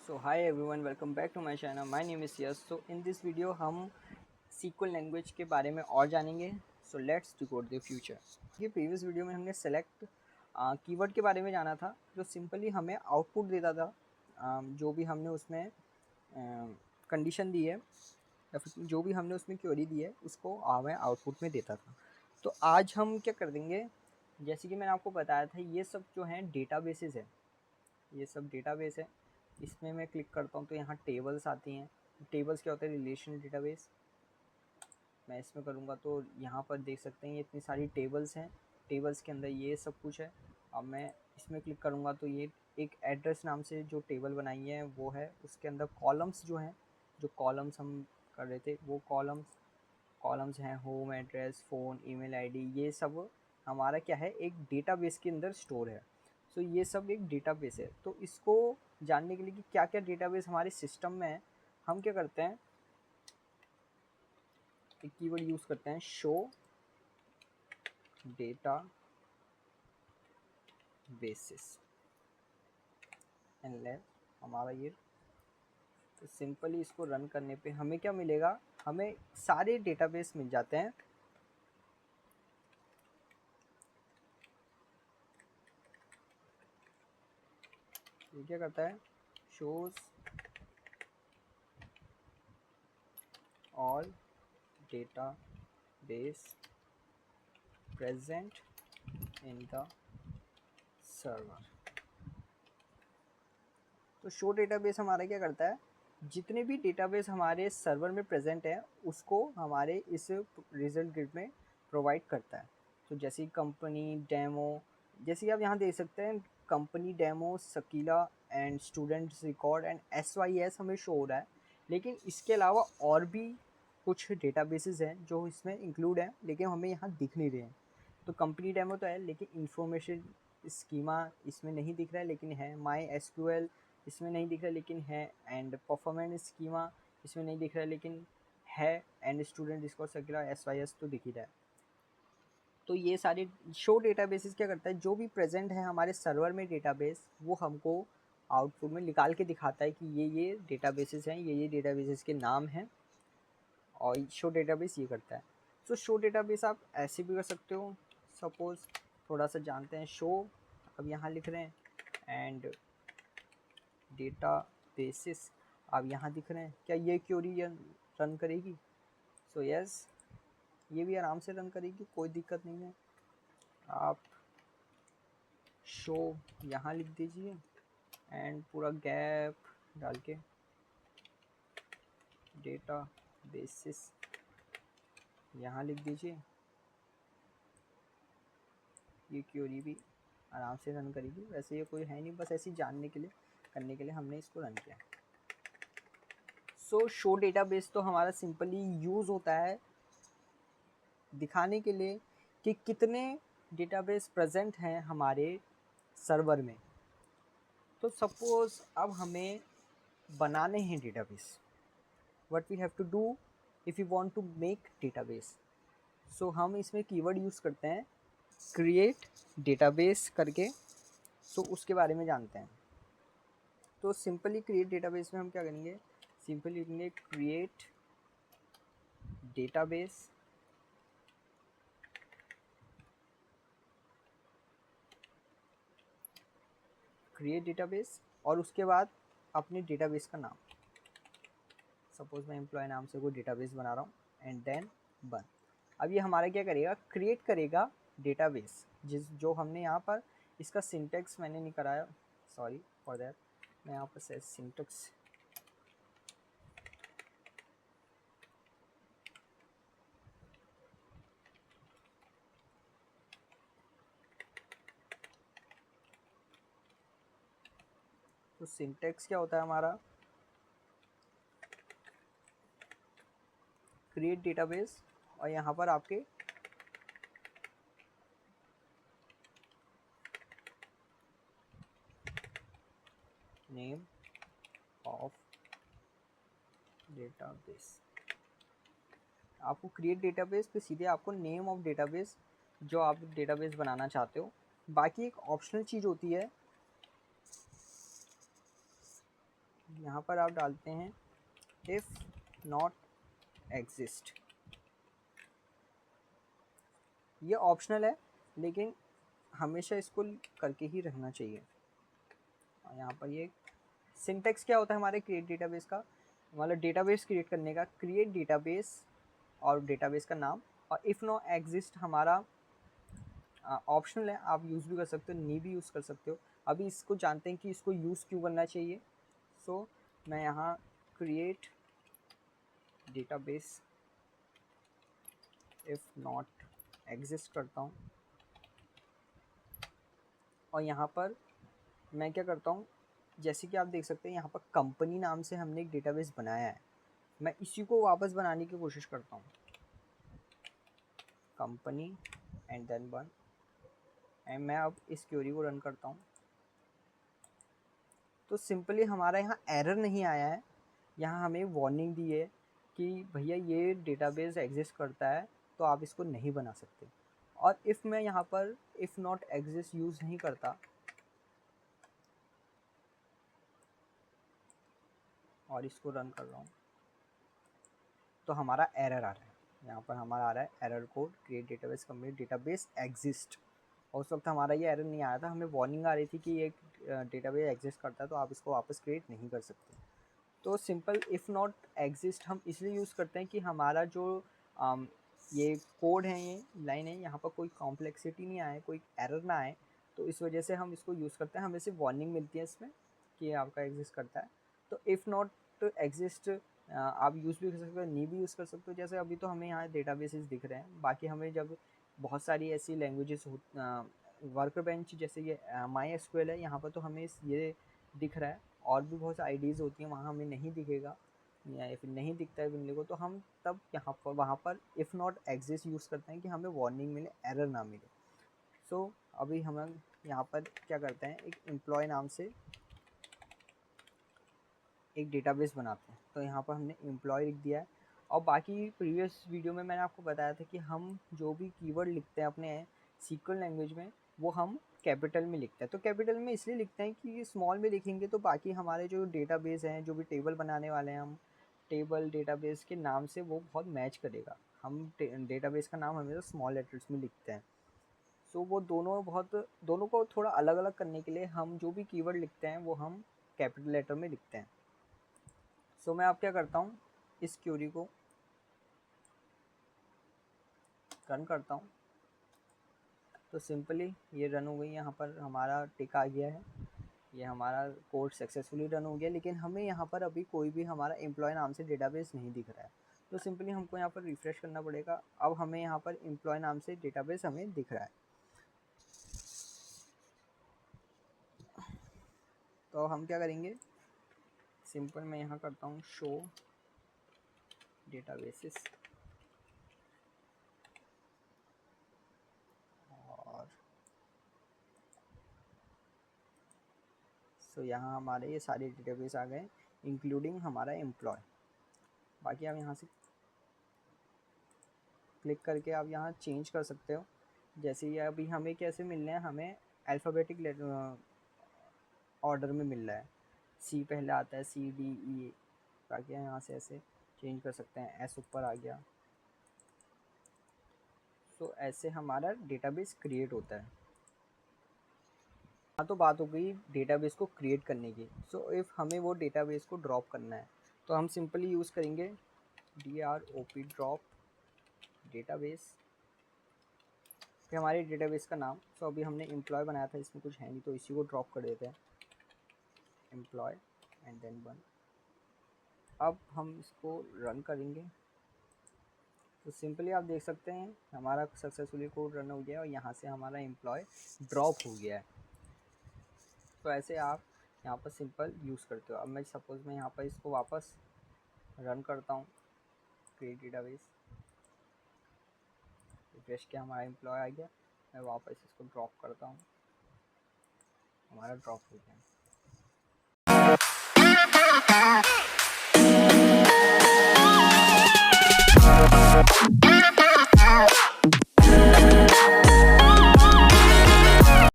So hi everyone, welcome back to my channel. My name is Yas. So in this video हम SQL language के बारे में और जानेंगे. So let's decode the future. ये previous video में हमने सेलेक्ट कीवर्ड के बारे में जाना था जो सिंपली हमें आउटपुट देता था. जो भी हमने उसमें कंडीशन दी है या फिर जो भी हमने उसमें क्वेरी दी है उसको हमें आउटपुट में देता था. तो आज हम क्या कर देंगे, जैसे कि मैंने आपको बताया था, ये सब जो है डेटाबेसेस है. ये सब डेटाबेस है. इसमें मैं क्लिक करता हूँ तो यहाँ टेबल्स आती हैं. टेबल्स क्या होता है? Relational database. मैं इसमें करूँगा तो यहाँ पर देख सकते हैं ये इतनी सारी टेबल्स हैं. टेबल्स के अंदर ये सब कुछ है. अब मैं इसमें क्लिक करूँगा तो ये एक एड्रेस नाम से जो टेबल बनाई है वो है. उसके अंदर कॉलम्स जो हैं, जो कॉलम्स हम कर रहे थे वो कॉलम्स हैं home address, phone, email ID. ये सब हमारा क्या है, एक डेटाबेस के अंदर स्टोर है. सो ये सब एक डेटाबेस है. तो इसको जानने के लिए कि क्या क्या डेटाबेस हमारे सिस्टम में है, हम क्या करते हैं, एक कीवर्ड यूज़ करते हैं, show data basis and let हमारा ये. तो सिंपली इसको रन करने पे हमें क्या मिलेगा, हमें सारे डेटाबेस मिल जाते हैं. ये क्या करता है, shows all database present in the server. तो शो डेटाबेस हमारा क्या करता है, जितने भी डेटाबेस हमारे सर्वर में प्रेजेंट हैं उसको हमारे इस रिजल्ट ग्रिड में प्रोवाइड करता है. तो जैसे कंपनी डेमो, जैसे कि आप यहाँ देख सकते हैं, company demo, Sakila and students record and SYS हमें शो हो रहा है. लेकिन इसके अलावा और भी कुछ डेटाबेसेस हैं जो इसमें इंक्लूड हैं लेकिन हमें यहाँ दिख नहीं रहे हैं. तो कंपनी डेमो तो है लेकिन इंफॉर्मेशन स्कीमा इसमें नहीं दिख रहा है लेकिन है. माई SQL इसमें नहीं दिख रहा लेकिन है. एंड परफॉर्मेंस स्कीमा इसमें नहीं दिख रहा है लेकिन है. एंड स्टूडेंट इसको सकीला SYS तो दिख ही रहा है. तो ये सारे शो डेटाबेसेस क्या करता है, जो भी प्रेजेंट है हमारे सर्वर में डेटाबेस, वो हमको आउटपुट में निकाल के दिखाता है कि ये डेटाबेसेस हैं, ये डेटाबेसेस के नाम हैं. और शो डेटाबेस ये करता है. सो शो डेटाबेस आप ऐसे भी कर सकते हो. सपोज थोड़ा सा जानते हैं. शो अब यहाँ लिख रहे हैं एंड डेटाबेसेस अब यहाँ दिख रहे हैं. क्या ये क्वेरी रन करेगी? सो यस, ये भी आराम से रन करेगी, कोई दिक्कत नहीं है. आप शो यहाँ लिख दीजिए एंड पूरा गैप डाल के डेटा बेसिस यहाँ लिख दीजिए. ये क्वेरी भी आराम से रन करेगी. वैसे ये कोई है नहीं, बस ऐसे ही जानने के लिए, करने के लिए हमने इसको रन किया. सो शो डेटाबेस तो हमारा सिंपली यूज़ होता है दिखाने के लिए कि कितने डेटाबेस प्रेजेंट हैं हमारे सर्वर में. तो सपोज अब हमें बनाने हैं database. What we have to do if you want to make database. So हम इसमें कीवर्ड यूज़ करते हैं क्रिएट डेटाबेस करके. सो उसके बारे में जानते हैं. तो सिंपली क्रिएट डेटाबेस में हम क्या करेंगे, सिंपली लिखेंगे क्रिएट डेटाबेस और उसके बाद अपने डेटाबेस का नाम. सपोज मैं एम्प्लॉय नाम से कोई डेटाबेस बना रहा हूँ एंड देन बन. अब ये हमारा क्या करेगा, क्रिएट करेगा डेटाबेस. जो हमने यहाँ पर इसका सिंटेक्स मैंने नहीं कराया, सॉरी फॉर दैट. मैं यहाँ पर सिंटेक्स तो सिंटेक्स क्या होता है हमारा, क्रिएट डेटाबेस और यहाँ पर आपके नेम ऑफ डेटाबेस. आपको क्रिएट डेटाबेस पे सीधे आपको नेम ऑफ डेटाबेस जो आप डेटाबेस बनाना चाहते हो. बाकी एक ऑप्शनल चीज़ होती है यहाँ पर आप डालते हैं इफ़ नॉट एग्जिस्ट। ये ऑप्शनल है लेकिन हमेशा इसको करके ही रहना चाहिए। और यहाँ पर ये सिंटेक्स क्या होता है हमारे क्रिएट डेटाबेस का, मतलब डेटाबेस क्रिएट करने का, क्रिएट डेटाबेस और डेटाबेस का नाम, और इफ़ नो एग्जिस्ट हमारा ऑप्शनल है, आप यूज़ भी कर सकते हो, नहीं भी यूज़ कर सकते हो। अभी इसको जानते हैं कि इसको यूज़ क्यों करना चाहिए। सो मैं यहाँ create database if not exist करता हूँ, और यहाँ पर मैं क्या करता हूँ, जैसे कि आप देख सकते हैं यहाँ पर कंपनी नाम से हमने एक डेटाबेस बनाया है, मैं इसी को वापस बनाने की कोशिश करता हूँ, कंपनी एंड देन वन, एंड मैं अब इस क्वेरी को रन करता हूँ। तो सिंपली हमारा यहाँ एरर नहीं आया है, यहाँ हमें वार्निंग दी है कि भैया ये डेटाबेस एग्जिस्ट करता है तो आप इसको नहीं बना सकते। और इफ़ मैं यहाँ पर इफ़ नॉट एग्जिस्ट यूज़ नहीं करता और इसको रन कर रहा हूँ तो हमारा एरर आ रहा है, यहाँ पर हमारा आ रहा है error code create database complete database exist. और उस वक्त हमारा ये एरर नहीं आया था, हमें वार्निंग आ रही थी कि ये डेटाबेस एग्जिस्ट करता है तो आप इसको वापस क्रिएट नहीं कर सकते। तो सिंपल इफ़ नॉट एग्जिस्ट हम इसलिए यूज़ करते हैं कि हमारा जो ये कोड है, ये लाइन है, यहाँ पर कोई कॉम्प्लेक्सिटी नहीं आए, कोई एरर ना आए, तो इस वजह से हम इसको यूज़ करते हैं। हमें सिर्फ वार्निंग मिलती है इसमें कि आपका एग्जिस्ट करता है। तो इफ़ नॉट एग्जिस्ट आप यूज़ भी कर सकते हो, नहीं भी यूज़ कर सकते हो। जैसे अभी तो हमें यहाँ डेटाबेसेस दिख रहे हैं, बाकी हमें जब बहुत सारी ऐसी लैंग्वेजेस वर्क बेंच जैसे ये MySQL है, यहाँ पर तो हमें ये दिख रहा है, और भी बहुत सी आईडीज़ होती हैं वहाँ हमें नहीं दिखेगा या फिर नहीं दिखता है बंदे को, तो हम तब यहाँ पर वहाँ पर इफ़ नॉट एग्जिस्ट यूज़ करते हैं कि हमें वार्निंग मिले, एरर ना मिले। सो अभी हम यहाँ पर क्या करते हैं, एक एम्प्लॉय नाम से एक डेटाबेस बनाते हैं। तो यहाँ पर हमने एम्प्लॉय लिख दिया है, और बाकी प्रीवियस वीडियो में मैंने आपको बताया था कि हम जो भी कीवर्ड लिखते हैं अपने SQL लैंग्वेज में वो हम कैपिटल में लिखते हैं। तो कैपिटल में इसलिए लिखते हैं कि स्मॉल में लिखेंगे तो बाकी हमारे जो डेटाबेस हैं, जो भी टेबल बनाने वाले हैं हम, टेबल डेटाबेस के नाम से वो बहुत मैच करेगा। हम डेटाबेस का नाम हमेशा स्मॉल लेटर्स में लिखते हैं। सो वो दोनों को थोड़ा अलग अलग करने के लिए हम जो भी कीवर्ड लिखते हैं वो हम कैपिटल लेटर में लिखते हैं। सो मैं अब क्या करता हूँ, इस क्वेरी को रन करता हूँ, तो सिंपली ये रन हो गई। यहाँ पर हमारा टिक आ गया है, ये हमारा कोड सक्सेसफुली रन हो गया, लेकिन हमें यहाँ पर अभी कोई भी हमारा एम्प्लॉय नाम से डेटाबेस नहीं दिख रहा है। तो सिंपली हमको यहाँ पर रिफ़्रेश करना पड़ेगा। अब हमें यहाँ पर एम्प्लॉय नाम से डेटाबेस हमें दिख रहा है। तो हम क्या करेंगे, सिंपल मैं यहाँ करता हूँ शो डेटाबेसेस, और सो यहाँ हमारे ये सारे डेटाबेस आ गए इंक्लूडिंग हमारा एम्प्लॉय। बाकी आप यहाँ से क्लिक करके आप यहाँ चेंज कर सकते हो। जैसे ये अभी हमें कैसे मिल रहे हैं, हमें अल्फ़ाबेटिक ऑर्डर में मिल रहा है, C पहले आता है, C D E, बाकी यहाँ से ऐसे चेंज कर सकते हैं, S ऊपर आ गया। तो ऐसे हमारा डेटाबेस क्रिएट होता है। हाँ, तो बात हो गई डेटाबेस को क्रिएट करने की। सो इफ़ हमें वो डेटाबेस को ड्रॉप करना है तो हम सिंपली यूज़ करेंगे drop ड्रॉप डेटाबेस, फिर हमारे डेटाबेस का नाम। सो अभी हमने एम्प्लॉय बनाया था, इसमें कुछ है नहीं तो इसी को ड्रॉप कर देते हैं, एम्प्लॉय एंड देन वन। अब हम इसको रन करेंगे तो सिंपली आप देख सकते हैं हमारा सक्सेसफुली कोड रन हो गया और यहाँ से हमारा एम्प्लॉय ड्रॉप हो गया है। तो ऐसे आप यहाँ पर सिंपल यूज़ करते हो। अब मैं सपोज़ मैं यहाँ पर इसको वापस रन करता हूँ, क्रिएट डेटाबेस, रिफ्रेश किया, हमारा एम्प्लॉय आ गया। मैं वापस इसको ड्रॉप करता हूँ, हमारा ड्रॉप हो गया।